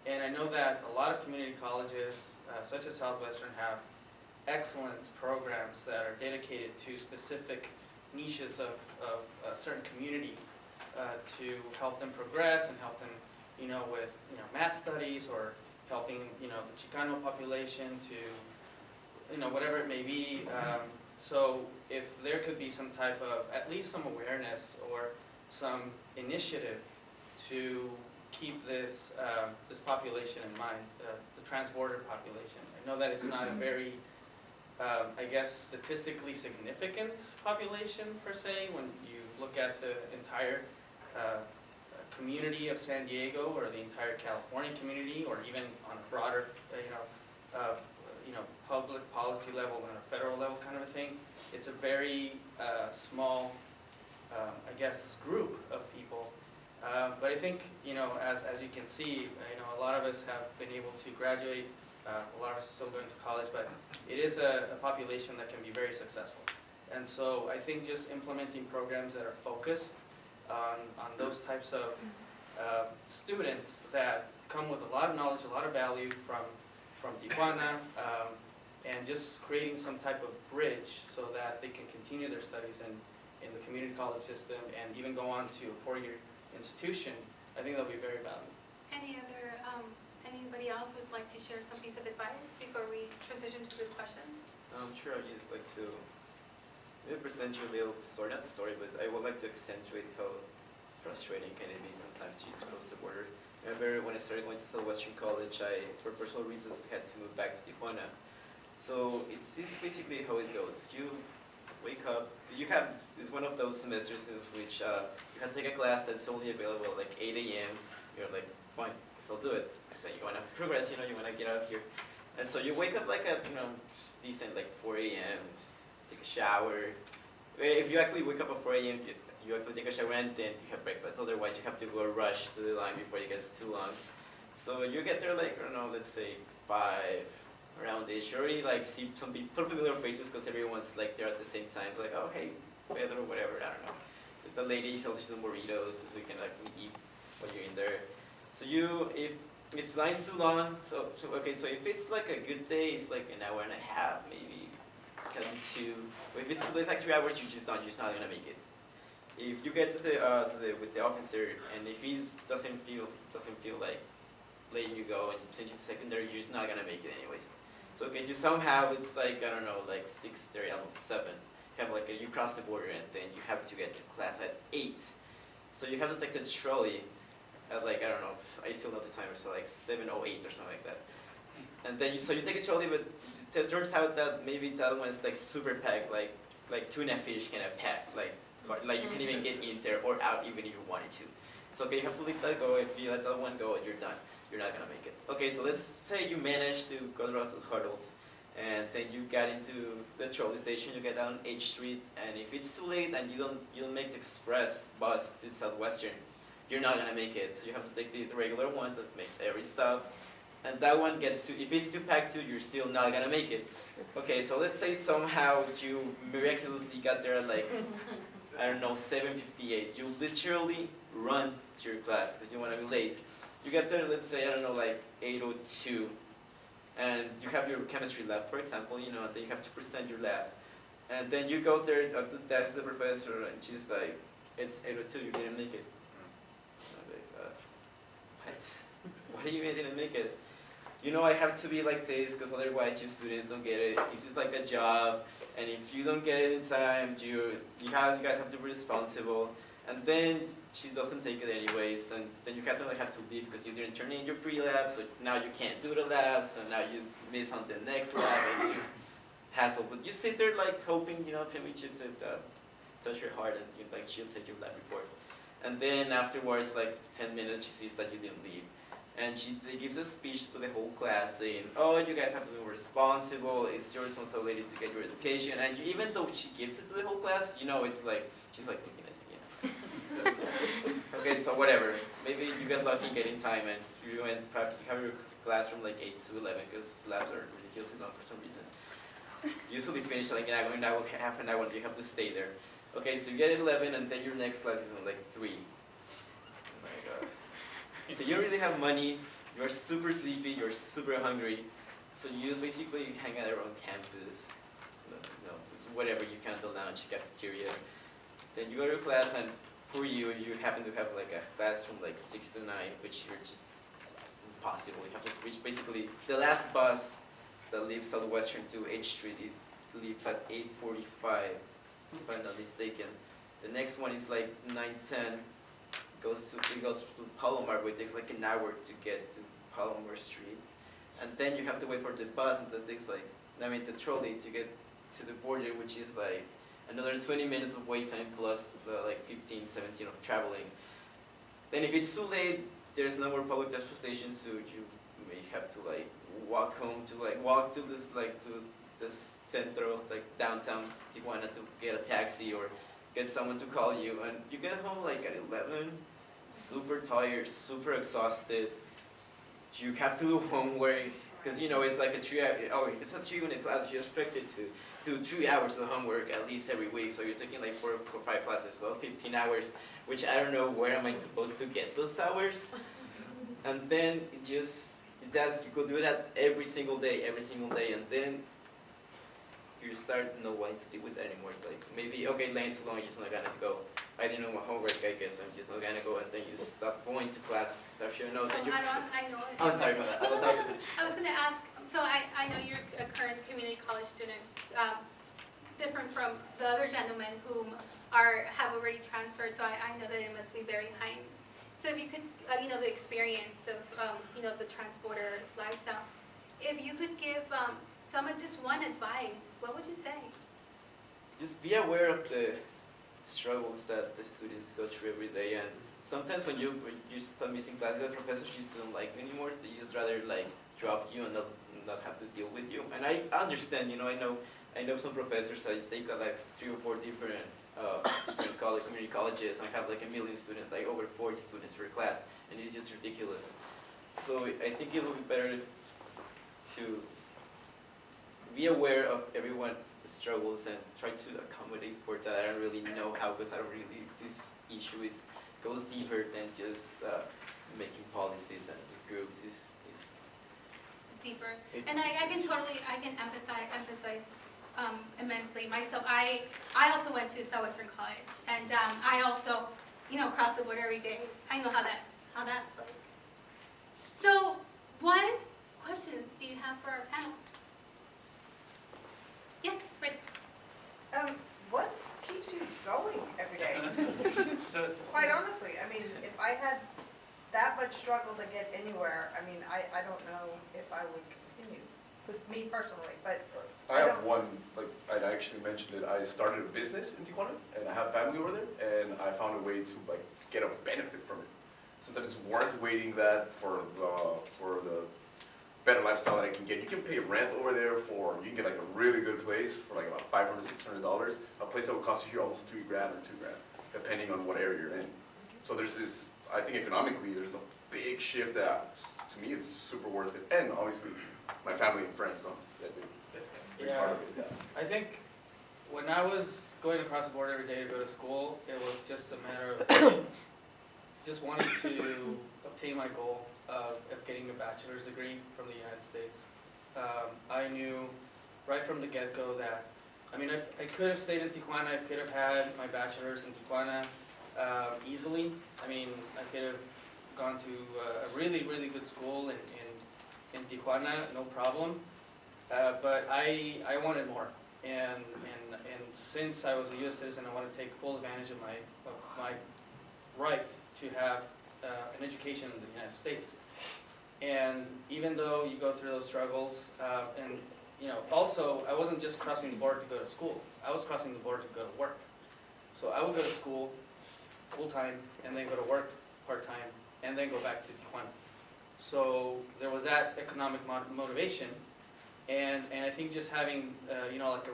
And I know that a lot of community colleges, such as Southwestern, have excellent programs that are dedicated to specific niches of certain communities to help them progress and help them, with math studies or helping the Chicano population to whatever it may be. So if there could be some type of at least some awareness or some initiative to keep this population in mind, the transborder population. I know that it's not a very I guess, statistically significant population per se when you look at the entire community of San Diego or the entire California community, or even on a broader, public policy level and a federal level kind of a thing. It's a very small, I guess, group of people. But I think, as you can see, a lot of us have been able to graduate. A lot of us are still going to college, but it is a population that can be very successful. And so I think just implementing programs that are focused on those types of students that come with a lot of knowledge, a lot of value from Tijuana, and just creating some type of bridge so that they can continue their studies in the community college system and even go on to a four-year institution. I think that'll be very valuable. Anybody else would like to share some piece of advice before we transition to the questions? Sure, I'd just like to maybe present you a little story, not story, but I would like to accentuate how frustrating can it be sometimes to just cross the border. I remember when I started going to Southwestern College, I, for personal reasons, had to move back to Tijuana. So it's basically how it goes. You wake up, it's one of those semesters in which you have to take a class that's only available at like 8 a.m. You're like, fine, guess I'll do it. So you want to progress, you want to get out of here. And so you wake up like at, decent like 4 a.m., take a shower. If you actually wake up at 4 a.m., you actually take a shower and then you have breakfast. Otherwise, you have to go rush to the line before it gets too long. So you get there like, I don't know, let's say 5 around-ish. You already like see some familiar faces because everyone's like there at the same time. It's like, oh, hey, Pedro, whatever, I don't know. There's the lady sells you some burritos so you can actually eat when you're in there. So if it's nice too long, so if it's like a good day, it's like an hour and a half, maybe, can be 2. But if it's like 3 hours, you're just not gonna make it. If you get to the with the officer, and if he doesn't feel like letting you go and send you to secondary, you're just not gonna make it anyways. So okay, just somehow it's like, I don't know, like 6:30, almost 7. You cross the border and then you have to get to class at 8. So you have to take the trolley at like, I don't know, I still know the timer, so like 7:08 or something like that. And then you take a trolley, but it turns out that maybe that one's like super packed, like tuna fish kind of packed, like you can't even get in there or out even if you wanted to. So okay, you have to let that go. If you let that one go, you're done. You're not gonna make it. Okay, so let's say you managed to go through the hurdles, and then you get into the trolley station. You get down H Street, and if it's too late and you don't make the express bus to Southwestern, you're not gonna make it. So you have to take the regular one that makes every stop, and that one gets to. If it's too packed too, you're still not gonna make it. Okay, so let's say somehow you miraculously got there at like, I don't know, 7:58. You literally run to your class because you want to be late. You get there, let's say, I don't know, like 8:02, and you have your chemistry lab, for example, and then you have to present your lab. And then you go there up to the professor, and she's like, it's 8:02, you didn't make it. And I'm like, what? What do you mean I didn't make it? I have to be like this because otherwise you students don't get it. This is like a job, and if you don't get it in time, you guys have to be responsible. And then she doesn't take it anyways, and then you have to leave because you didn't turn in your pre-lab, so now you can't do the lab, so now you miss on the next lab, and it's just hassle. But you sit there like hoping, Femi should touch your heart, and she'll take your lab report. And then afterwards, like 10 minutes, she sees that you didn't leave. And she gives a speech to the whole class saying, oh, you guys have to be responsible, it's your responsibility to get your education. And even though she gives it to the whole class, it's like, she's like looking at you, Okay, so whatever. Maybe you get lucky getting time and you have your class from like 8 to 11 because labs are ridiculously long for some reason. Usually finish like an hour, half an hour, and you have to stay there. Okay, so you get 11 and then your next class is on like 3. Oh my god. So you don't really have money, you're super sleepy, you're super hungry, so you just basically hang out around campus, whatever you can, the lounge, cafeteria. Then you go to class, and for you, you happen to have like a class from like 6 to 9, which you're just it's impossible. You have to reach basically the last bus that leaves Southwestern to H Street. It leaves at 8:45, if I'm not mistaken. The next one is like 9:10. It goes to Palomar, which takes like an hour to get to Palomar Street, and then you have to wait for the bus, and that takes like the trolley to get to the border, which is like another 20 minutes of wait time plus the like 15, 17 of traveling. Then if it's too late, there's no more public transportation, so you may have to like walk to this centro, like downtown Tijuana, to get a taxi or get someone to call you, and you get home like at 11, super tired, super exhausted. You have to do homework, because it's like it's a 3-unit class, you're expected to do 3 hours of homework at least every week, so you're taking like 4 or 5 classes, so 15 hours, which I don't know where am I supposed to get those hours. And then you go do that every single day, and then you start not wanting to deal with that anymore. It's like, maybe, okay, lane's too long, I'm just not gonna go. I didn't know my homework, I guess I'm just not gonna go, and then you stop going to class, start showing So notes. I know. Oh, sorry about that. No, I was gonna ask, so I know you're a current community college student, different from the other gentlemen whom have already transferred, so I know that it must be very high. So if you could, the experience of, the Transborder lifestyle, if you could give someone just one advice, what would you say? Just be aware of the struggles that the students go through every day, and sometimes when you start missing classes, the professors just don't like you anymore. They just rather like drop you and not have to deal with you. And I understand, I know some professors. I take like 3 or 4 different community colleges, and have like 1 million students, like over 40 students per class, and it's just ridiculous. So I think it would be better to be aware of everyone's struggles and try to accommodate for that. I don't really know how, because this issue goes deeper than just making policies and groups. It's deeper. And I can empathize immensely. Myself, I also went to Southwestern College, and I also, cross the border every day. I know how that's like. So, what questions do you have for our panel? Yes, right. What keeps you going every day? Quite honestly, I mean, if I had that much struggle to get anywhere, I mean, I don't know if I would continue, with me personally, but I have one, like I actually mentioned it, I started a business in Tijuana, and I have family over there, and I found a way to like get a benefit from it. Sometimes it's worth waiting that for the better lifestyle that I can get. You can pay rent over there you can get like a really good place for like about $500, $600. A place that would cost you here almost $3,000 or $2,000, depending on what area you're in. So there's this, I think economically, there's a big shift that, to me, it's super worth it. And obviously, my family and friends, Yeah, I think when I was going across the border every day to go to school, it was just a matter of just wanting to obtain my goal of getting a bachelor's degree from the United States. I knew right from the get-go that, I could have stayed in Tijuana, I could have had my bachelor's in Tijuana easily. I could have gone to a really, really good school in Tijuana, no problem. But I wanted more, and since I was a U.S. citizen, I wanted to take full advantage of my right to have an education in the United States. And even though you go through those struggles, and also I wasn't just crossing the border to go to school. I was crossing the border to go to work. So I would go to school full time, and then go to work part time, and then go back to Tijuana. So there was that economic motivation. And I think just having, like a